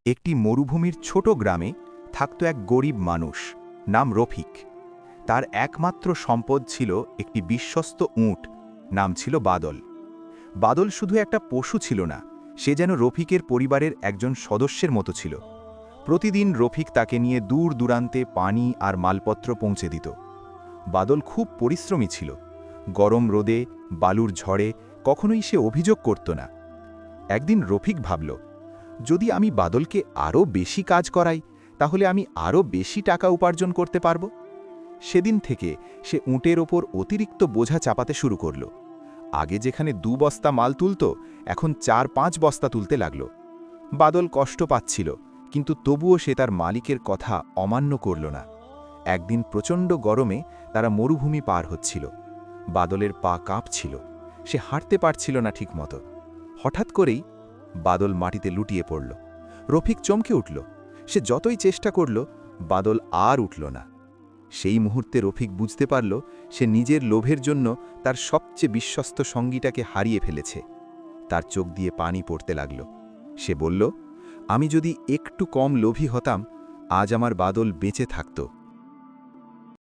একটি মরুভূমির ছোট গ্রামে থাকত এক গরিব মানুষ, নাম রফিক। তার একমাত্র সম্পদ ছিল একটি বিশ্বস্ত উট, নাম ছিল বাদল। বাদল শুধু একটা পশু ছিল না, সে যেন রফিকের পরিবারের একজন সদস্যের মতো ছিল। প্রতিদিন রফিক তাকে নিয়ে দূর দূরান্তে পানি আর মালপত্র পৌঁছে দিত। বাদল খুব পরিশ্রমী ছিল। গরম রোদে, বালুর ঝড়ে কখনোই সে অভিযোগ করত না। একদিন রফিক ভাবল, যদি আমি বাদলকে আরও বেশি কাজ করাই, তাহলে আমি আরও বেশি টাকা উপার্জন করতে পারব। সেদিন থেকে সে উটের ওপর অতিরিক্ত বোঝা চাপাতে শুরু করল। আগে যেখানে 2 বস্তা মাল তুলত, এখন 4-5 বস্তা তুলতে লাগল। বাদল কষ্ট পাচ্ছিল, কিন্তু তবুও সে তার মালিকের কথা অমান্য করল না। একদিন প্রচণ্ড গরমে তারা মরুভূমি পার হচ্ছিল। বাদলের পা কাঁপছিল, সে হাঁটতে পারছিল না ঠিকমতো। হঠাৎ করেই বাদল মাটিতে লুটিয়ে পড়ল। রফিক চমকে উঠল। সে যতই চেষ্টা করল, বাদল আর উঠল না। সেই মুহূর্তে রফিক বুঝতে পারল, সে নিজের লোভের জন্য তার সবচেয়ে বিশ্বস্ত সঙ্গীটাকে হারিয়ে ফেলেছে। তার চোখ দিয়ে পানি পড়তে লাগল। সে বলল, আমি যদি একটু কম লোভী হতাম, আজ আমার বাদল বেঁচে থাকত।